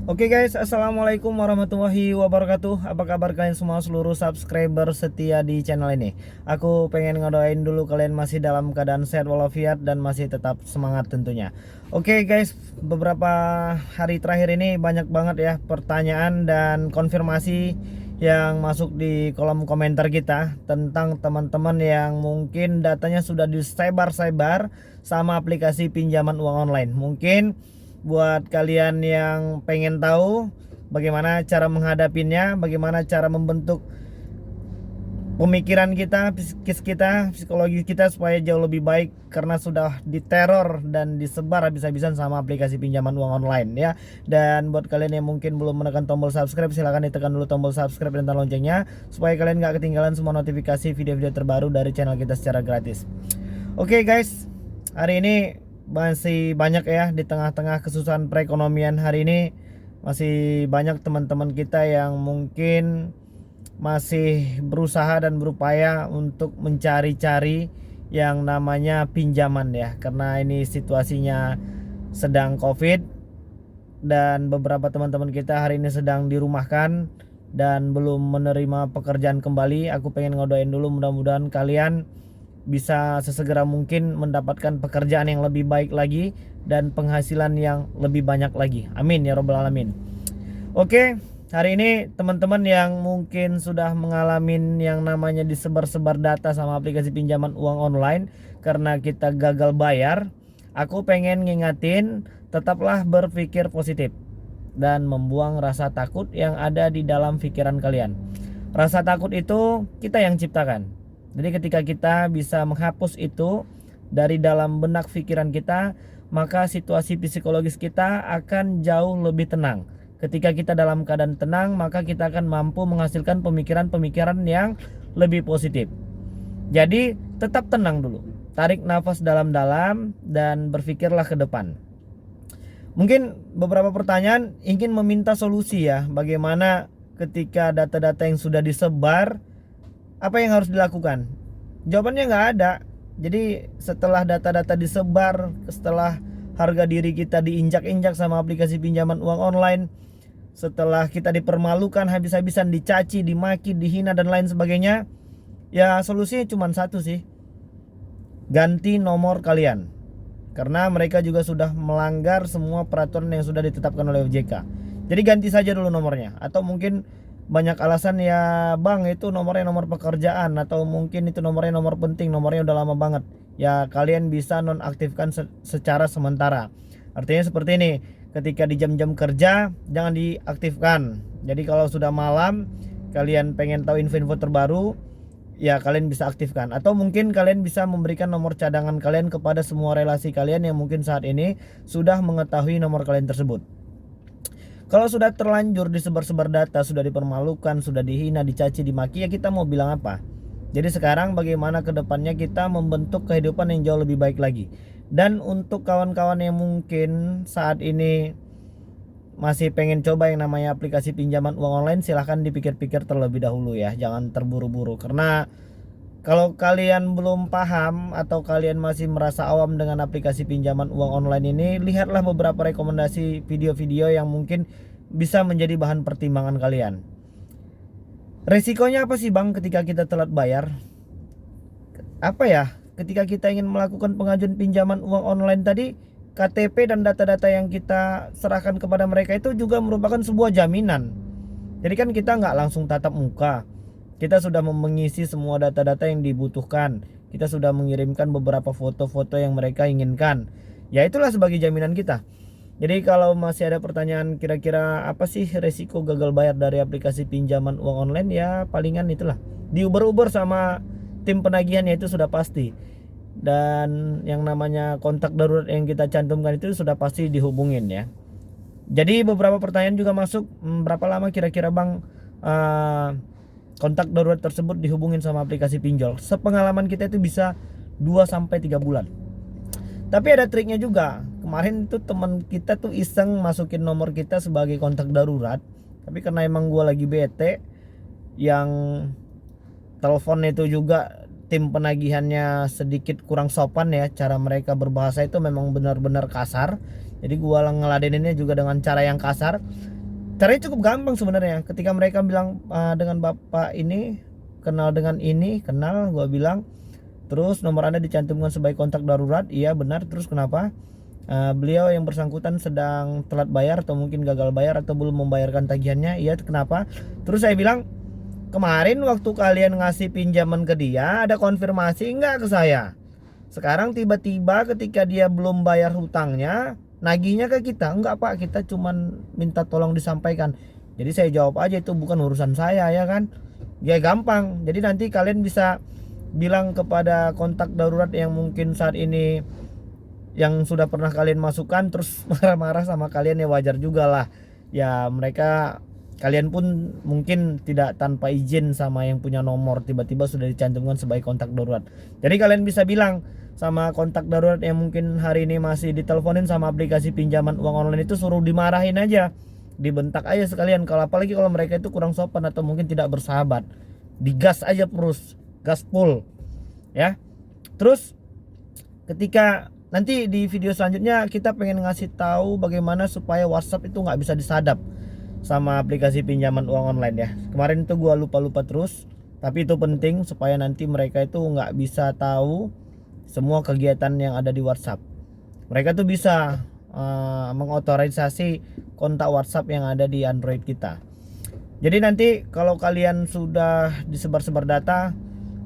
Oke guys, assalamualaikum warahmatullahi wabarakatuh. Apa kabar kalian semua seluruh subscriber setia di channel ini? Aku pengen ngedoain dulu kalian masih dalam keadaan sehat walafiat dan masih tetap semangat tentunya. Oke guys, beberapa hari terakhir ini banyak banget ya pertanyaan dan konfirmasi yang masuk di kolom komentar kita tentang teman-teman yang mungkin datanya sudah disebar-sebar sama aplikasi pinjaman uang online. Mungkin buat kalian yang pengen tahu bagaimana cara menghadapinya, bagaimana cara membentuk pemikiran kita, psikis kita, psikologi kita supaya jauh lebih baik karena sudah diteror dan disebar habis-habisan sama aplikasi pinjaman uang online ya. Dan buat kalian yang mungkin belum menekan tombol subscribe, silahkan ditekan dulu tombol subscribe dan tanda loncengnya supaya kalian gak ketinggalan semua notifikasi video-video terbaru dari channel kita secara gratis. Oke guys, hari ini masih banyak ya di tengah-tengah kesusahan perekonomian hari ini, masih banyak teman-teman kita yang mungkin masih berusaha dan berupaya untuk mencari-cari yang namanya pinjaman ya, karena ini situasinya sedang COVID dan beberapa teman-teman kita hari ini sedang dirumahkan dan belum menerima pekerjaan kembali. Aku pengen ngodoin dulu mudah-mudahan kalian bisa sesegera mungkin mendapatkan pekerjaan yang lebih baik lagi dan penghasilan yang lebih banyak lagi. Amin ya robbal alamin. Oke, hari ini teman-teman yang mungkin sudah mengalami yang namanya disebar-sebar data sama aplikasi pinjaman uang online karena kita gagal bayar, aku pengen ngingatin tetaplah berpikir positif dan membuang rasa takut yang ada di dalam pikiran kalian. Rasa takut itu kita yang ciptakan. Jadi ketika kita bisa menghapus itu dari dalam benak pikiran kita, maka situasi psikologis kita akan jauh lebih tenang. Ketika kita dalam keadaan tenang, maka kita akan mampu menghasilkan pemikiran-pemikiran yang lebih positif. Jadi tetap tenang dulu. Tarik nafas dalam-dalam dan berpikirlah ke depan. Mungkin beberapa pertanyaan ingin meminta solusi ya. Bagaimana ketika data-data yang sudah disebar, apa yang harus dilakukan? Jawabannya nggak ada. Jadi setelah data-data disebar, setelah harga diri kita diinjak-injak sama aplikasi pinjaman uang online, setelah kita dipermalukan habis-habisan, dicaci, dimaki, dihina dan lain sebagainya, ya solusinya cuma satu sih. Ganti nomor kalian. Karena mereka juga sudah melanggar semua peraturan yang sudah ditetapkan oleh OJK. Jadi ganti saja dulu nomornya. Atau mungkin banyak alasan ya bang, itu nomornya nomor pekerjaan, atau mungkin itu nomornya nomor penting, nomornya udah lama banget ya, kalian bisa nonaktifkan secara sementara. Artinya seperti ini, ketika di jam-jam kerja jangan diaktifkan. Jadi kalau sudah malam kalian pengen tahu info-info terbaru, ya kalian bisa aktifkan. Atau mungkin kalian bisa memberikan nomor cadangan kalian kepada semua relasi kalian yang mungkin saat ini sudah mengetahui nomor kalian tersebut. Kalau sudah terlanjur disebar-sebar data, sudah dipermalukan, sudah dihina, dicaci, dimaki, ya kita mau bilang apa? Jadi sekarang bagaimana kedepannya kita membentuk kehidupan yang jauh lebih baik lagi. Dan untuk kawan-kawan yang mungkin saat ini masih pengen coba yang namanya aplikasi pinjaman uang online, silahkan dipikir-pikir terlebih dahulu ya. Jangan terburu-buru, karena kalau kalian belum paham atau kalian masih merasa awam dengan aplikasi pinjaman uang online ini, lihatlah beberapa rekomendasi video-video yang mungkin bisa menjadi bahan pertimbangan kalian. Resikonya apa sih bang ketika kita telat bayar? Apa ya? Ketika kita ingin melakukan pengajuan pinjaman uang online tadi, KTP dan data-data yang kita serahkan kepada mereka itu juga merupakan sebuah jaminan. Jadi kan kita nggak langsung tatap muka. Kita sudah mengisi semua data-data yang dibutuhkan. Kita sudah mengirimkan beberapa foto-foto yang mereka inginkan. Ya itulah sebagai jaminan kita. Jadi kalau masih ada pertanyaan kira-kira apa sih resiko gagal bayar dari aplikasi pinjaman uang online, ya palingan itulah diuber-uber sama tim penagihannya, itu sudah pasti. Dan yang namanya kontak darurat yang kita cantumkan itu sudah pasti dihubungin ya. Jadi beberapa pertanyaan juga masuk, berapa lama kira-kira bang kontak darurat tersebut dihubungin sama aplikasi pinjol? Sepengalaman kita itu bisa 2-3 bulan. Tapi ada triknya juga. Kemarin itu teman kita tuh iseng masukin nomor kita sebagai kontak darurat, tapi karena emang gue lagi bete, yang telepon itu juga tim penagihannya sedikit kurang sopan ya, cara mereka berbahasa itu memang benar-benar kasar. Jadi gue ngeladeninnya juga dengan cara yang kasar. Caranya cukup gampang sebenarnya. Ketika mereka bilang dengan bapak ini kenal dengan ini, kenal, gua bilang, terus nomor Anda dicantumkan sebagai kontak darurat. Iya benar. Terus kenapa? Beliau yang bersangkutan sedang telat bayar atau mungkin gagal bayar atau belum membayarkan tagihannya. Iya, kenapa? Terus saya bilang, kemarin waktu kalian ngasih pinjaman ke dia ada konfirmasi enggak ke saya? Sekarang tiba-tiba ketika dia belum bayar hutangnya, nagihnya ke kita. Enggak pak, kita cuman minta tolong disampaikan. Jadi saya jawab aja itu bukan urusan saya ya kan. Ya gampang. Jadi nanti kalian bisa bilang kepada kontak darurat yang mungkin saat ini yang sudah pernah kalian masukkan terus marah-marah sama kalian, ya wajar juga lah. Ya mereka, kalian pun mungkin tidak tanpa izin sama yang punya nomor tiba-tiba sudah dicantumkan sebagai kontak darurat. Jadi kalian bisa bilang sama kontak darurat yang mungkin hari ini masih diteleponin sama aplikasi pinjaman uang online itu, suruh dimarahin aja, dibentak aja sekalian. Kalau apalagi kalau mereka itu kurang sopan atau mungkin tidak bersahabat, digas aja terus, gas full ya. Terus ketika nanti di video selanjutnya kita pengen ngasih tahu bagaimana supaya WhatsApp itu nggak bisa disadap sama aplikasi pinjaman uang online ya. Kemarin itu gua lupa terus, tapi itu penting supaya nanti mereka itu nggak bisa tahu semua kegiatan yang ada di WhatsApp. Mereka tuh bisa mengotorisasi kontak WhatsApp yang ada di Android kita. Jadi nanti kalau kalian sudah disebar-sebar data,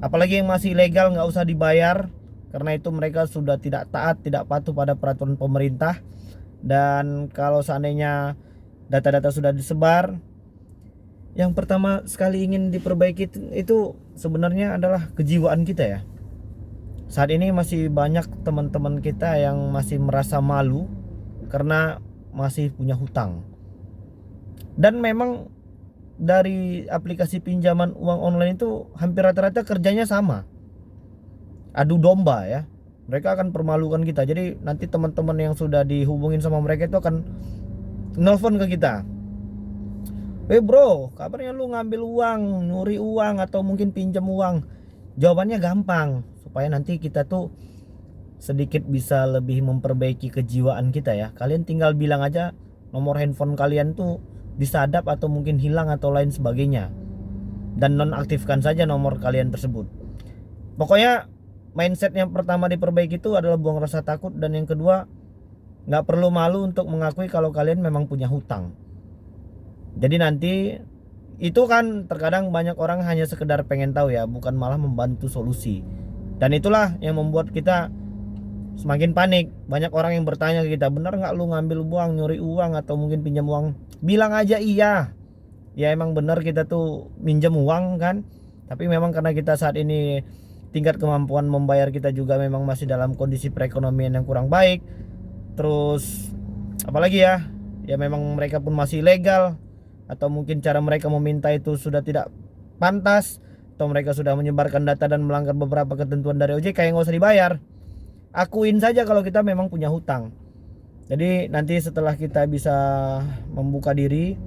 apalagi yang masih ilegal, nggak usah dibayar, karena itu mereka sudah tidak taat, tidak patuh pada peraturan pemerintah. Dan kalau seandainya data-data sudah disebar, yang pertama sekali ingin diperbaiki itu sebenarnya adalah kejiwaan kita ya. Saat ini masih banyak teman-teman kita yang masih merasa malu karena masih punya hutang. Dan memang dari aplikasi pinjaman uang online itu hampir rata-rata kerjanya sama, adu domba ya. Mereka akan permalukan kita. Jadi nanti teman-teman yang sudah dihubungin sama mereka itu akan nelfon ke kita. Bro, kabarnya lu ngambil uang, nyuri uang atau mungkin pinjam uang. Jawabannya gampang, supaya nanti kita tuh sedikit bisa lebih memperbaiki kejiwaan kita ya. Kalian tinggal bilang aja nomor handphone kalian tuh disadap atau mungkin hilang atau lain sebagainya, dan nonaktifkan saja nomor kalian tersebut. Pokoknya mindset yang pertama diperbaiki itu adalah buang rasa takut, dan yang kedua nggak perlu malu untuk mengakui kalau kalian memang punya hutang. Jadi nanti itu kan terkadang banyak orang hanya sekedar pengen tahu ya, bukan malah membantu solusi. Dan itulah yang membuat kita semakin panik. Banyak orang yang bertanya ke kita, benar nggak lu ngambil uang, nyuri uang atau mungkin pinjam uang? Bilang aja iya. Ya emang benar kita tuh minjem uang kan. Tapi memang karena kita saat ini tingkat kemampuan membayar kita juga memang masih dalam kondisi perekonomian yang kurang baik. Terus apalagi ya, ya memang mereka pun masih ilegal, atau mungkin cara mereka meminta itu sudah tidak pantas, atau mereka sudah menyebarkan data dan melanggar beberapa ketentuan dari OJK yang nggak usah dibayar. Akuin saja kalau kita memang punya hutang. Jadi nanti setelah kita bisa membuka diri,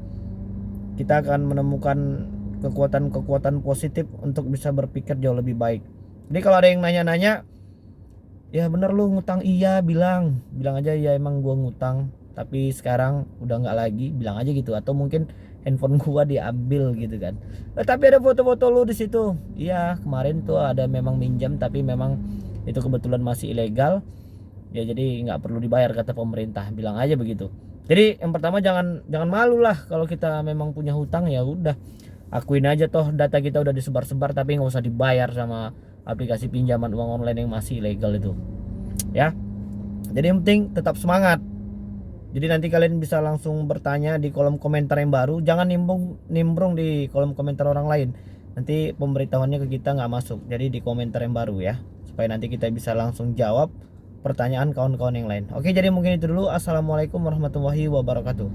kita akan menemukan kekuatan-kekuatan positif untuk bisa berpikir jauh lebih baik. Jadi kalau ada yang nanya-nanya, ya bener lu ngutang, iya, bilang aja ya emang gua ngutang, tapi sekarang udah nggak lagi, bilang aja gitu. Atau mungkin handphone gua diambil gitu kan, tapi ada foto-foto lu di situ. Iya, kemarin tuh ada memang minjam, tapi memang itu kebetulan masih ilegal ya, jadi nggak perlu dibayar kata pemerintah, bilang aja begitu. Jadi yang pertama jangan malu lah. Kalau kita memang punya hutang, ya udah akuin aja, toh data kita udah disebar-sebar, tapi nggak usah dibayar sama aplikasi pinjaman uang online yang masih ilegal itu ya. Jadi yang penting tetap semangat. Jadi nanti kalian bisa langsung bertanya di kolom komentar yang baru, jangan nimbrung di kolom komentar orang lain, nanti pemberitahuannya ke kita nggak masuk. Jadi di komentar yang baru ya, supaya nanti kita bisa langsung jawab pertanyaan kawan-kawan yang lain. Oke, jadi mungkin itu dulu. Assalamualaikum warahmatullahi wabarakatuh.